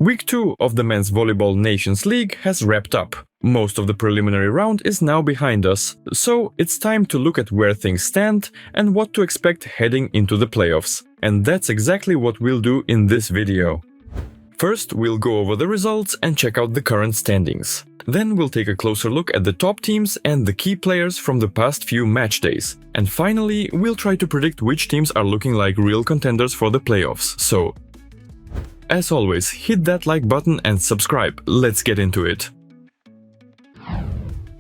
Week 2 of the Men's Volleyball Nations League has wrapped up. Most of the preliminary round is now behind us, so it's time to look at where things stand and what to expect heading into the playoffs. And that's exactly what we'll do in this video. First, we'll go over the results and check out the current standings. Then we'll take a closer look at the top teams and the key players from the past few match days. And finally, we'll try to predict which teams are looking like real contenders for the playoffs. So, as always, hit that like button and subscribe. Let's get into it.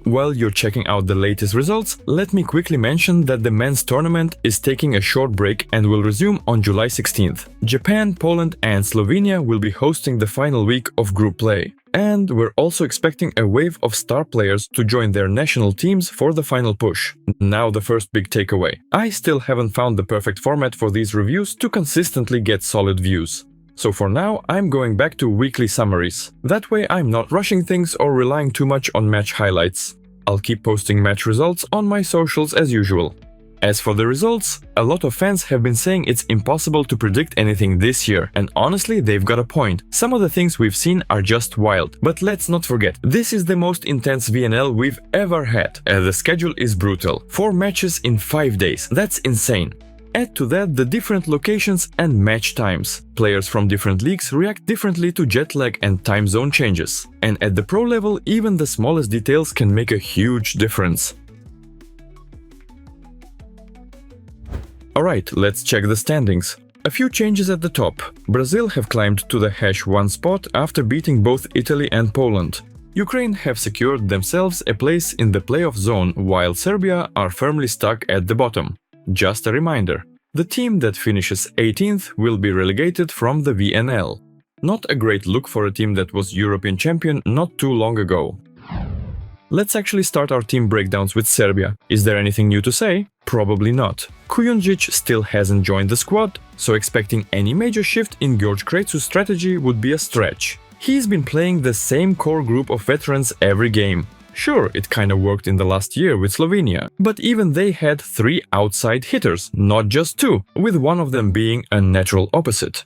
While you're checking out the latest results, let me quickly mention that the men's tournament is taking a short break and will resume on July 16th. Japan, Poland and Slovenia will be hosting the final week of group play. And we're also expecting a wave of star players to join their national teams for the final push. Now the first big takeaway. I still haven't found the perfect format for these reviews to consistently get solid views. So for now, I'm going back to weekly summaries. That way I'm not rushing things or relying too much on match highlights. I'll keep posting match results on my socials as usual. As for the results, a lot of fans have been saying it's impossible to predict anything this year, and honestly, they've got a point. Some of the things we've seen are just wild. But let's not forget, this is the most intense VNL we've ever had. The schedule is brutal. 4 matches in 5 days. That's insane. Add to that the different locations and match times. Players from different leagues react differently to jet lag and time zone changes. And at the pro level, even the smallest details can make a huge difference. Alright, let's check the standings. A few changes at the top. Brazil have climbed to the #1 spot after beating both Italy and Poland. Ukraine have secured themselves a place in the playoff zone, while Serbia are firmly stuck at the bottom. Just a reminder, the team that finishes 18th will be relegated from the VNL. Not a great look for a team that was European champion not too long ago. Let's actually start our team breakdowns with Serbia. Is there anything new to say? Probably not. Kujundžić still hasn't joined the squad, so expecting any major shift in George Kreitzu's strategy would be a stretch. He's been playing the same core group of veterans every game. Sure, it kinda worked in the last year with Slovenia, but even they had 3 outside hitters, not just 2, with one of them being a natural opposite.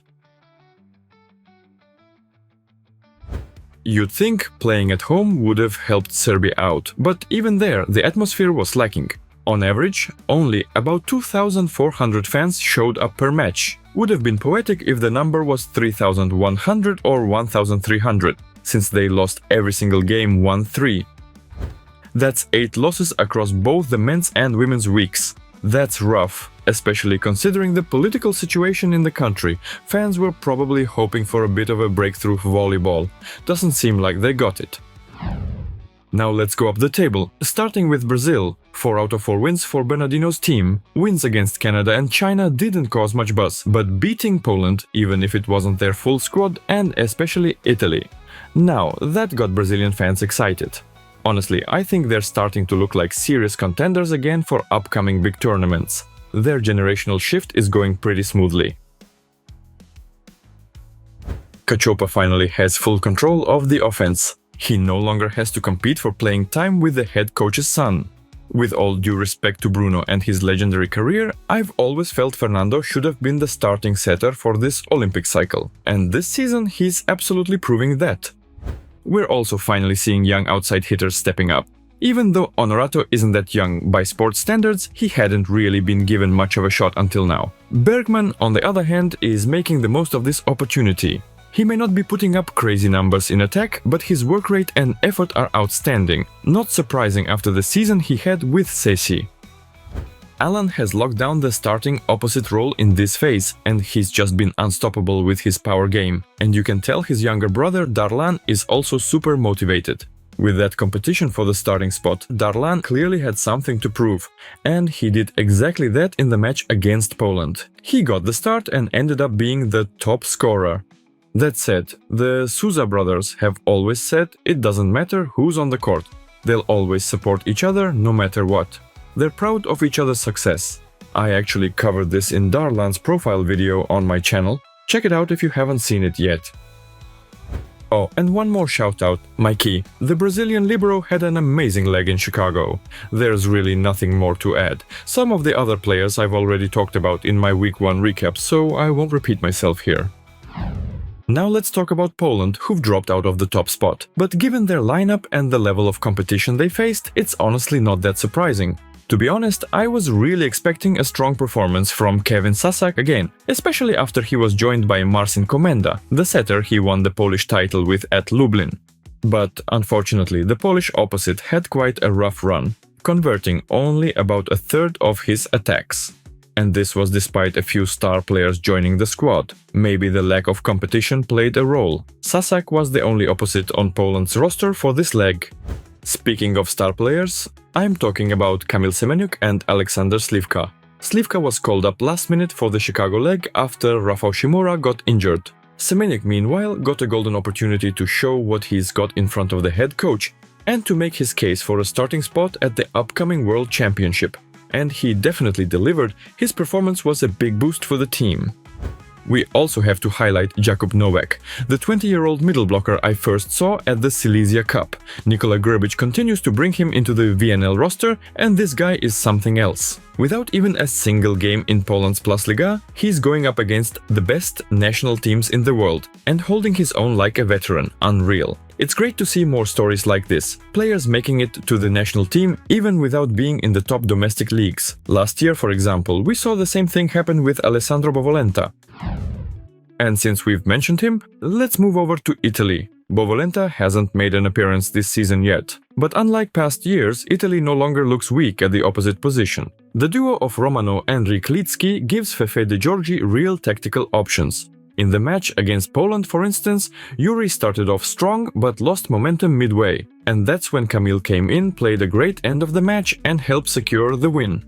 You'd think playing at home would have helped Serbia out, but even there the atmosphere was lacking. On average, only about 2,400 fans showed up per match. Would have been poetic if the number was 3,100 or 1,300, since they lost every single game 1-3. That's 8 losses across both the men's and women's weeks. That's rough, especially considering the political situation in the country. Fans were probably hoping for a bit of a breakthrough volleyball. Doesn't seem like they got it. Now let's go up the table, starting with Brazil. 4 out of 4 wins for Bernardino's team. Wins against Canada and China didn't cause much buzz, but beating Poland, even if it wasn't their full squad, and especially Italy. Now, that got Brazilian fans excited. Honestly, I think they're starting to look like serious contenders again for upcoming big tournaments. Their generational shift is going pretty smoothly. Cachopa finally has full control of the offense. He no longer has to compete for playing time with the head coach's son. With all due respect to Bruno and his legendary career, I've always felt Fernando should have been the starting setter for this Olympic cycle. And this season he's absolutely proving that. We're also finally seeing young outside hitters stepping up. Even though Honorato isn't that young by sports standards, he hadn't really been given much of a shot until now. Bergman, on the other hand, is making the most of this opportunity. He may not be putting up crazy numbers in attack, but his work rate and effort are outstanding. Not surprising after the season he had with Sesi. Alan has locked down the starting opposite role in this phase, and he's just been unstoppable with his power game. And you can tell his younger brother Darlan is also super motivated. With that competition for the starting spot, Darlan clearly had something to prove, and he did exactly that in the match against Poland. He got the start and ended up being the top scorer. That said, the Souza brothers have always said it doesn't matter who's on the court. They'll always support each other no matter what. They're proud of each other's success. I actually covered this in Darlan's profile video on my channel. Check it out if you haven't seen it yet. Oh, and one more shout out, Mikey. The Brazilian libero had an amazing leg in Chicago. There's really nothing more to add. Some of the other players I've already talked about in my week 1 recap, so I won't repeat myself here. Now let's talk about Poland, who've dropped out of the top spot. But given their lineup and the level of competition they faced, it's honestly not that surprising. To be honest, I was really expecting a strong performance from Kevin Sasak again, especially after he was joined by Marcin Komenda, the setter he won the Polish title with at Lublin. But unfortunately, the Polish opposite had quite a rough run, converting only about a third of his attacks. And this was despite a few star players joining the squad. Maybe the lack of competition played a role. Sasak was the only opposite on Poland's roster for this leg. Speaking of star players, I'm talking about Kamil Semeniuk and Aleksander Slivka. Slivka was called up last minute for the Chicago leg after Rafał Szymura got injured. Semeniuk, meanwhile, got a golden opportunity to show what he's got in front of the head coach and to make his case for a starting spot at the upcoming World Championship. And he definitely delivered. His performance was a big boost for the team. We also have to highlight Jakub Nowak, the 20-year-old middle blocker I first saw at the Silesia Cup. Nikola Grbic continues to bring him into the VNL roster, and this guy is something else. Without even a single game in Poland's Plus Liga, he's going up against the best national teams in the world and holding his own like a veteran. Unreal. It's great to see more stories like this, players making it to the national team even without being in the top domestic leagues. Last year, for example, we saw the same thing happen with Alessandro Bovolenta. And since we've mentioned him, let's move over to Italy. Bovolenta hasn't made an appearance this season yet, but unlike past years, Italy no longer looks weak at the opposite position. The duo of Romano and Riklicki gives Fefe de Giorgi real tactical options. In the match against Poland, for instance, Yuri started off strong but lost momentum midway, and that's when Kamil came in, played a great end of the match and helped secure the win.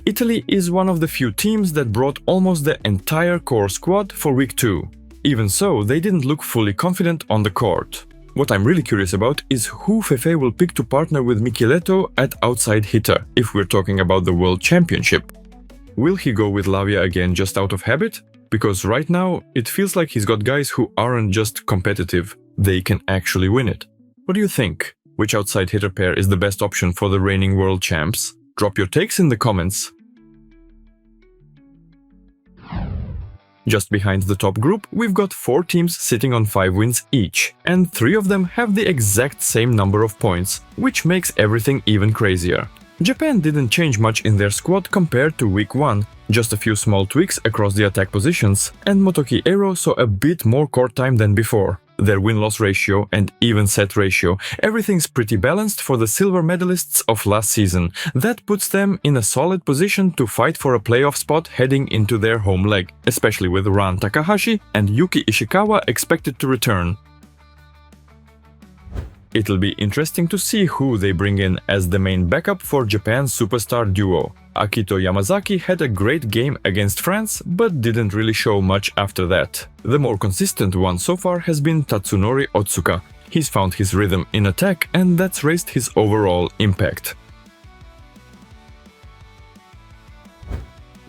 Italy is one of the few teams that brought almost the entire core squad for week 2. Even so, they didn't look fully confident on the court. What I'm really curious about is who Fefe will pick to partner with Micheletto at outside hitter, if we're talking about the World Championship. Will he go with Lavia again just out of habit? Because right now, it feels like he's got guys who aren't just competitive, they can actually win it. What do you think? Which outside hitter pair is the best option for the reigning world champs? Drop your takes in the comments. Just behind the top group, we've got 4 teams sitting on 5 wins each, and 3 of them have the exact same number of points, which makes everything even crazier. Japan didn't change much in their squad compared to week 1, just a few small tweaks across the attack positions, and Motoki Eiro saw a bit more court time than before. Their win-loss ratio and even set ratio, everything's pretty balanced for the silver medalists of last season. That puts them in a solid position to fight for a playoff spot heading into their home leg, especially with Ran Takahashi and Yuki Ishikawa expected to return. It'll be interesting to see who they bring in as the main backup for Japan's superstar duo. Akito Yamazaki had a great game against France, but didn't really show much after that. The more consistent one so far has been Tatsunori Otsuka. He's found his rhythm in attack, and that's raised his overall impact.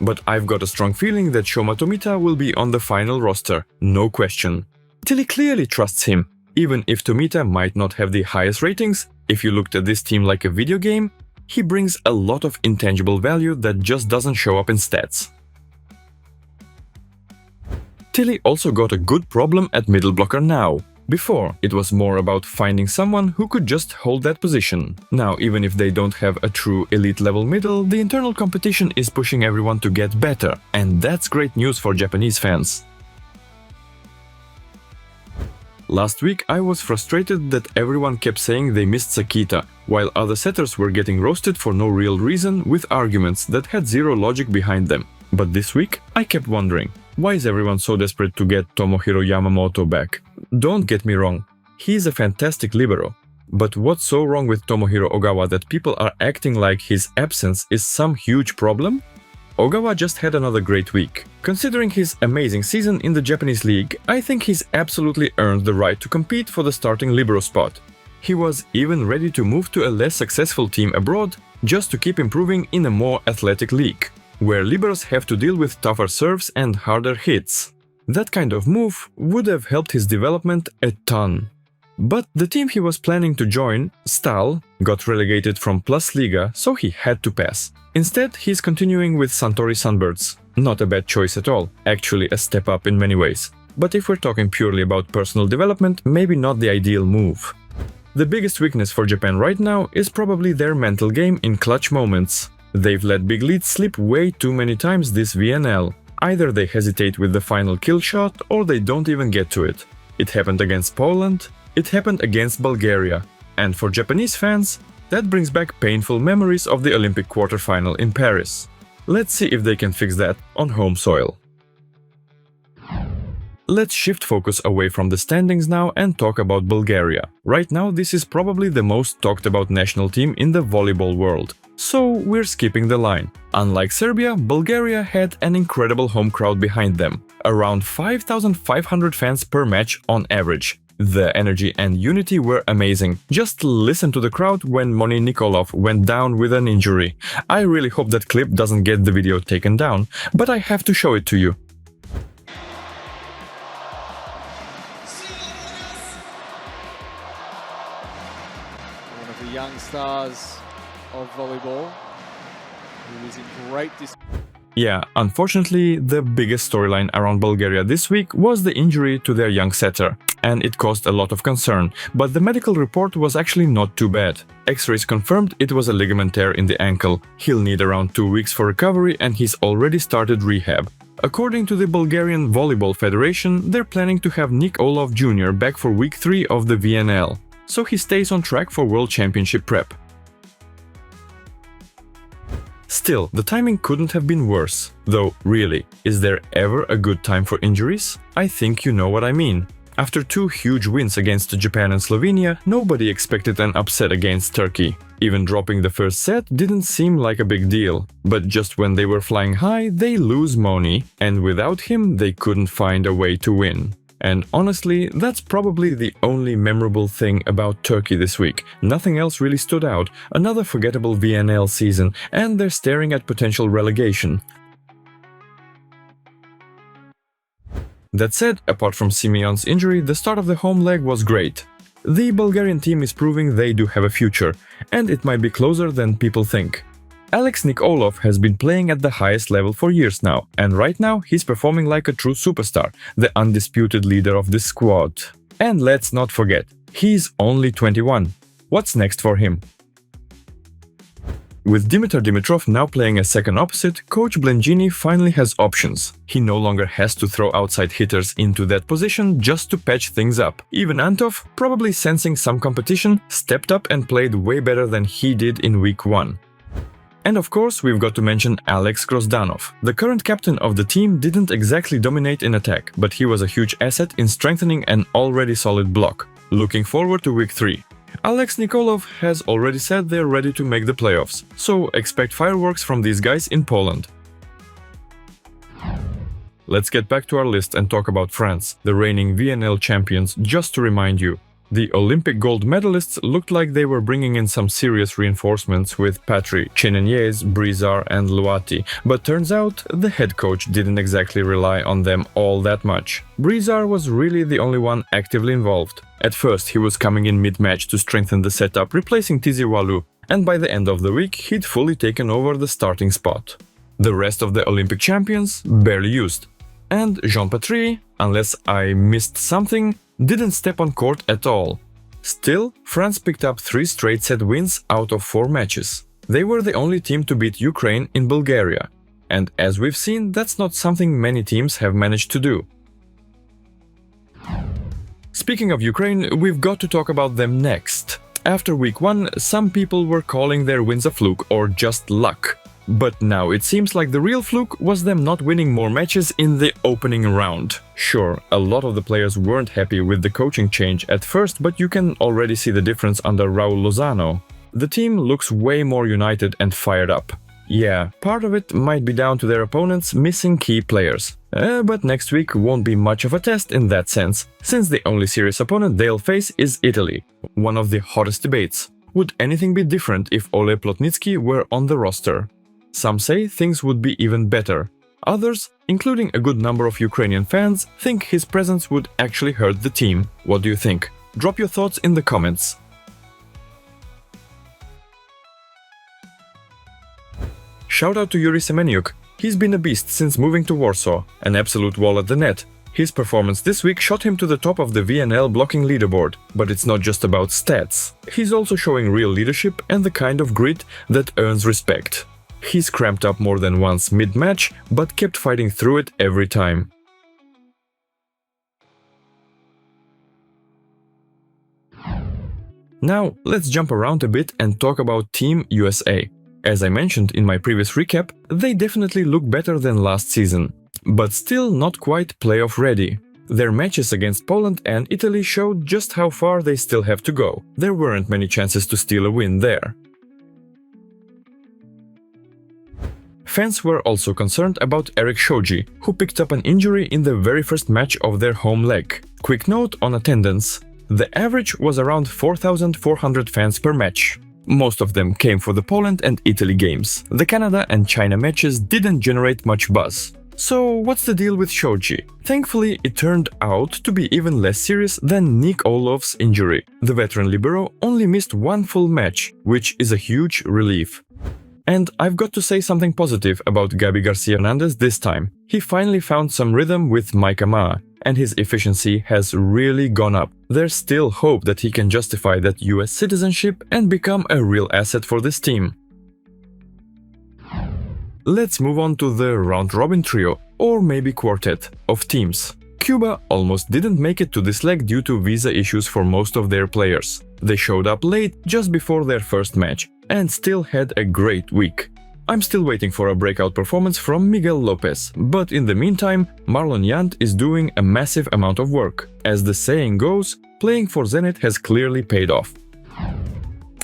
But I've got a strong feeling that Shoma Tomita will be on the final roster, no question. Tilly clearly trusts him. Even if Tomita might not have the highest ratings, if you looked at this team like a video game, he brings a lot of intangible value that just doesn't show up in stats. Tilly also got a good problem at middle blocker now. Before, it was more about finding someone who could just hold that position. Now, even if they don't have a true elite level middle, the internal competition is pushing everyone to get better, and that's great news for Japanese fans. Last week I was frustrated that everyone kept saying they missed Sakita, while other setters were getting roasted for no real reason with arguments that had zero logic behind them. But this week I kept wondering, why is everyone so desperate to get Tomohiro Yamamoto back? Don't get me wrong, he's a fantastic libero. But what's so wrong with Tomohiro Ogawa that people are acting like his absence is some huge problem? Ogawa just had another great week. Considering his amazing season in the Japanese league, I think he's absolutely earned the right to compete for the starting libero spot. He was even ready to move to a less successful team abroad just to keep improving in a more athletic league, where liberos have to deal with tougher serves and harder hits. That kind of move would have helped his development a ton. But the team he was planning to join, Stal, got relegated from Plus Liga, so he had to pass. Instead, he's continuing with Suntory Sunbirds. Not a bad choice at all, actually a step up in many ways. but if we're talking purely about personal development, maybe not the ideal move. The biggest weakness for Japan right now is probably their mental game in clutch moments. They've let big leads slip way too many times this VNL. Either they hesitate with the final kill shot or they don't even get to it. It happened against Poland, it happened against Bulgaria. And for Japanese fans, that brings back painful memories of the Olympic quarterfinal in Paris. Let's see if they can fix that on home soil. Let's shift focus away from the standings now and talk about Bulgaria. Right now, this is probably the most talked about national team in the volleyball world. So we're skipping the line. Unlike Serbia, Bulgaria had an incredible home crowd behind them. Around 5,500 fans per match on average. The energy and unity were amazing. Just listen to the crowd when Shoji and Nikolov went down with an injury. I really hope that clip doesn't get the video taken down, but I have to show it to you. One of the young stars of volleyball, who is in great Yeah, unfortunately, the biggest storyline around Bulgaria this week was the injury to their young setter, and it caused a lot of concern, but the medical report was actually not too bad. X-rays confirmed it was a ligament tear in the ankle. He'll need around 2 weeks for recovery and he's already started rehab. According to the Bulgarian Volleyball Federation, they're planning to have Nikolov Jr. back for week 3 of the VNL, so he stays on track for World Championship prep. Still, the timing couldn't have been worse. Though, really, is there ever a good time for injuries? I think you know what I mean. After 2 huge wins against Japan and Slovenia, nobody expected an upset against Turkey. Even dropping the first set didn't seem like a big deal. But just when they were flying high, they lose Moni, and without him they couldn't find a way to win. And honestly, that's probably the only memorable thing about Turkey this week. Nothing else really stood out, another forgettable VNL season, and they're staring at potential relegation. That said, apart from Simeon's injury, the start of the home leg was great. The Bulgarian team is proving they do have a future, and it might be closer than people think. Alex Nikolov has been playing at the highest level for years now, and right now he's performing like a true superstar, the undisputed leader of this squad. And let's not forget, he's only 21. What's next for him? With Dimitar Dimitrov now playing a second opposite, Coach Blengini finally has options. He no longer has to throw outside hitters into that position just to patch things up. Even Antov, probably sensing some competition, stepped up and played way better than he did in week 1. And of course, we've got to mention Alex Grozdanov. The current captain of the team didn't exactly dominate in attack, but he was a huge asset in strengthening an already solid block. Looking forward to week 3. Alex Nikolov has already said they're ready to make the playoffs, so expect fireworks from these guys in Poland. Let's get back to our list and talk about France, the reigning VNL champions, just to remind you. The Olympic gold medalists looked like they were bringing in some serious reinforcements with Patry, Cheneniez, Brizar and Luati, but turns out the head coach didn't exactly rely on them all that much. Brizar was really the only one actively involved. At first he was coming in mid-match to strengthen the setup, replacing Tizi Walu, and by the end of the week he'd fully taken over the starting spot. The rest of the Olympic champions barely used. And Jean Patry, unless I missed something, didn't step on court at all. Still, France picked up 3 straight set wins out of 4 matches. They were the only team to beat Ukraine in Bulgaria. And as we've seen, that's not something many teams have managed to do. Speaking of Ukraine, we've got to talk about them next. After week 1, some people were calling their wins a fluke or just luck. But now it seems like the real fluke was them not winning more matches in the opening round. Sure, a lot of the players weren't happy with the coaching change at first, but you can already see the difference under Raul Lozano. The team looks way more united and fired up. Yeah, part of it might be down to their opponents missing key players. But next week won't be much of a test in that sense, since the only serious opponent they'll face is Italy. One of the hottest debates. Would anything be different if Ole Plotnitsky were on the roster? Some say things would be even better. Others, including a good number of Ukrainian fans, think his presence would actually hurt the team. What do you think? Drop your thoughts in the comments. Shout out to Yuri Semeniuk. He's been a beast since moving to Warsaw, an absolute wall at the net. His performance this week shot him to the top of the VNL blocking leaderboard, but it's not just about stats. He's also showing real leadership and the kind of grit that earns respect. He's cramped up more than once mid-match, but kept fighting through it every time. Now, let's jump around a bit and talk about Team USA. As I mentioned in my previous recap, they definitely look better than last season, but still not quite playoff ready. Their matches against Poland and Italy showed just how far they still have to go. There weren't many chances to steal a win there. Fans were also concerned about Eric Shoji, who picked up an injury in the very first match of their home leg. Quick note on attendance. The average was around 4,400 fans per match. Most of them came for the Poland and Italy games. The Canada and China matches didn't generate much buzz. So what's the deal with Shoji? Thankfully, it turned out to be even less serious than Nick Olov's injury. The veteran libero only missed one full match, which is a huge relief. And I've got to say something positive about Gabi Garcia Hernandez this time. He finally found some rhythm with Micah Ma, and his efficiency has really gone up. There's still hope that he can justify that US citizenship and become a real asset for this team. Let's move on to the round-robin trio, or maybe quartet, of teams. Cuba almost didn't make it to this leg due to visa issues for most of their players. They showed up late just before their first match, and still had a great week. I'm still waiting for a breakout performance from Miguel Lopez, but in the meantime, Marlon Yant is doing a massive amount of work. As the saying goes, playing for Zenit has clearly paid off.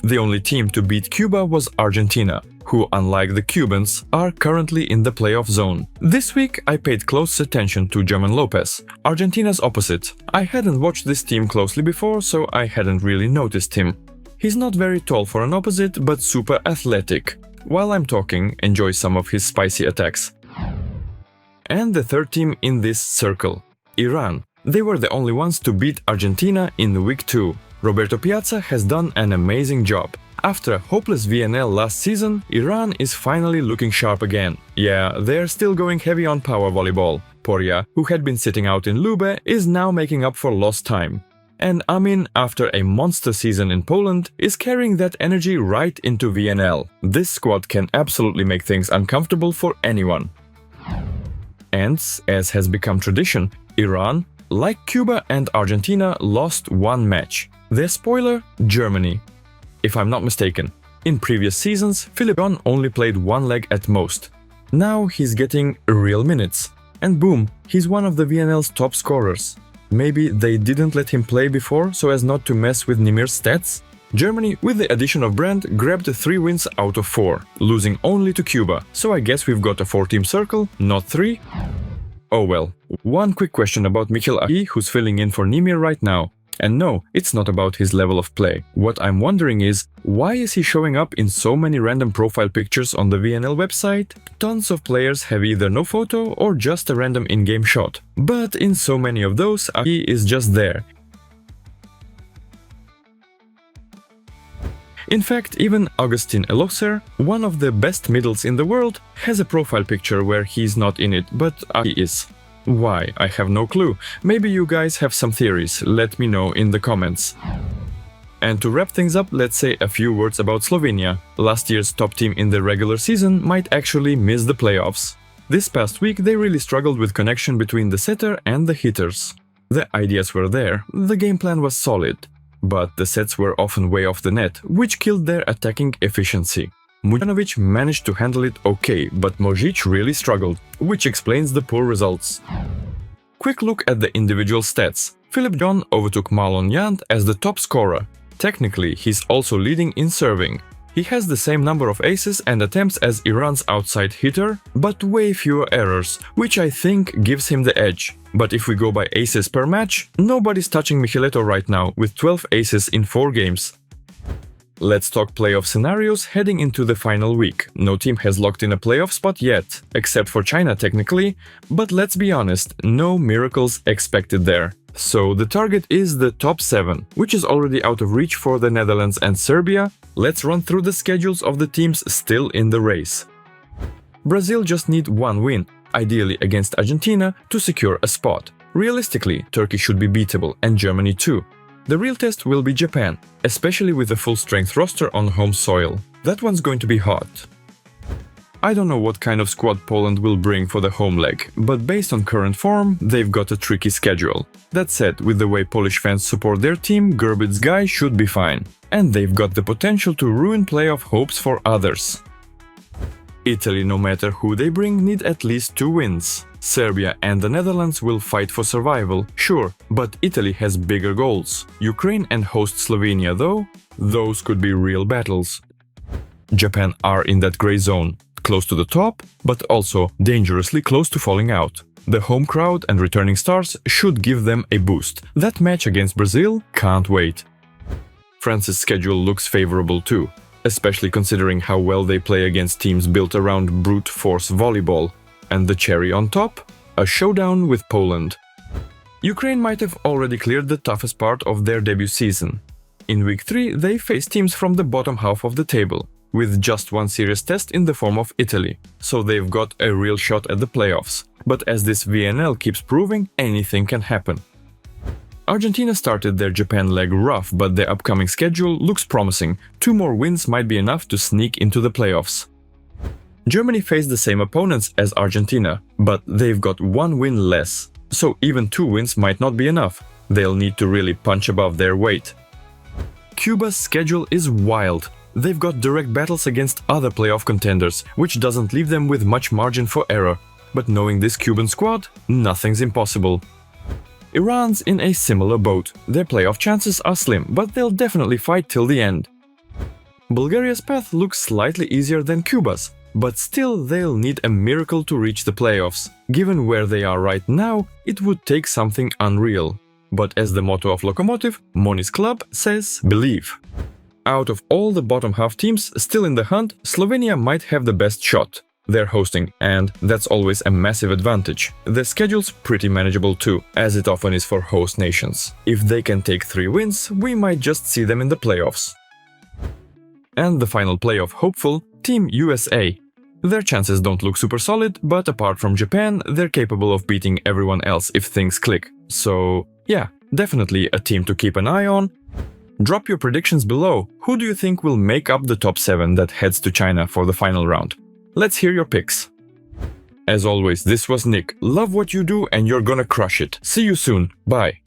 The only team to beat Cuba was Argentina, who, unlike the Cubans, are currently in the playoff zone. This week I paid close attention to German Lopez, Argentina's opposite. I hadn't watched this team closely before, so I hadn't really noticed him. He's not very tall for an opposite, but super athletic. While I'm talking, enjoy some of his spicy attacks. And the third team in this circle, Iran. They were the only ones to beat Argentina in week 2. Roberto Piazza has done an amazing job. After a hopeless VNL last season, Iran is finally looking sharp again. Yeah, they're still going heavy on power volleyball. Porya, who had been sitting out in Lube, is now making up for lost time. And Amin, after a monster season in Poland, is carrying that energy right into VNL. This squad can absolutely make things uncomfortable for anyone. And, as has become tradition, Iran, like Cuba and Argentina, lost one match. Their spoiler, Germany. If I'm not mistaken, in previous seasons, Philipp John only played one leg at most. Now he's getting real minutes. And boom, he's one of the VNL's top scorers. Maybe they didn't let him play before so as not to mess with Nimir's stats? Germany, with the addition of Brandt, grabbed 3 wins out of 4, losing only to Cuba. So I guess we've got a 4-team circle, not 3? Oh well. One quick question about Michel Ahi, who's filling in for Nimir right now. And no, it's not about his level of play. What I'm wondering is, why is he showing up in so many random profile pictures on the VNL website? Tons of players have either no photo or just a random in-game shot. But in so many of those, he is just there. In fact, even Augustin Elosser, one of the best middles in the world, has a profile picture where he's not in it, but he is. Why? I have no clue. Maybe you guys have some theories, let me know in the comments. And to wrap things up, let's say a few words about Slovenia. Last year's top team in the regular season might actually miss the playoffs. This past week they really struggled with connection between the setter and the hitters. The ideas were there, the game plan was solid, but the sets were often way off the net, which killed their attacking efficiency. Mujanovic managed to handle it okay, but Mojic really struggled, which explains the poor results. Quick look at the individual stats. Philipp John overtook Marlon Yant as the top scorer. Technically, he's also leading in serving. He has the same number of aces and attempts as Iran's outside hitter, but way fewer errors, which I think gives him the edge. But if we go by aces per match, nobody's touching Micheletto right now, with 12 aces in 4 games. Let's talk playoff scenarios heading into the final week. No team has locked in a playoff spot yet, except for China technically, but let's be honest, no miracles expected there. So the target is the top 7, which is already out of reach for the Netherlands and Serbia. Let's run through the schedules of the teams still in the race. Brazil just need one win, ideally against Argentina, to secure a spot. Realistically, Turkey should be beatable, and Germany too. The real test will be Japan, especially with a full-strength roster on home soil. That one's going to be hot. I don't know what kind of squad Poland will bring for the home leg, but based on current form, they've got a tricky schedule. That said, with the way Polish fans support their team, Gerbit's guy should be fine. And they've got the potential to ruin playoff hopes for others. Italy, no matter who they bring, need at least 2 wins. Serbia and the Netherlands will fight for survival, sure, but Italy has bigger goals. Ukraine and host Slovenia though, those could be real battles. Japan are in that grey zone, close to the top, but also dangerously close to falling out. The home crowd and returning stars should give them a boost. That match against Brazil can't wait. France's schedule looks favorable too, especially considering how well they play against teams built around brute force volleyball. And the cherry on top? A showdown with Poland. Ukraine might have already cleared the toughest part of their debut season. In week 3, they face teams from the bottom half of the table, with just one serious test in the form of Italy, so they've got a real shot at the playoffs. But as this VNL keeps proving, anything can happen. Argentina started their Japan leg rough, but their upcoming schedule looks promising. 2 more wins might be enough to sneak into the playoffs. Germany faced the same opponents as Argentina, but they've got 1 win less, so even 2 wins might not be enough. They'll need to really punch above their weight. Cuba's schedule is wild. They've got direct battles against other playoff contenders, which doesn't leave them with much margin for error. But knowing this Cuban squad, nothing's impossible. Iran's in a similar boat. Their playoff chances are slim, but they'll definitely fight till the end. Bulgaria's path looks slightly easier than Cuba's, but still they'll need a miracle to reach the playoffs. Given where they are right now, it would take something unreal. But as the motto of Lokomotiv, Moni's club says, believe. Out of all the bottom half teams still in the hunt, Slovenia might have the best shot. They're hosting, and that's always a massive advantage. The schedule's pretty manageable too, as it often is for host nations. If they can take 3 wins, we might just see them in the playoffs. And the final playoff hopeful, Team USA. Their chances don't look super solid, but apart from Japan, they're capable of beating everyone else if things click. So yeah, definitely a team to keep an eye on. Drop your predictions below. Who do you think will make up the top 7 that heads to China for the final round? Let's hear your picks. As always, this was Nick. Love what you do and you're gonna crush it. See you soon. Bye.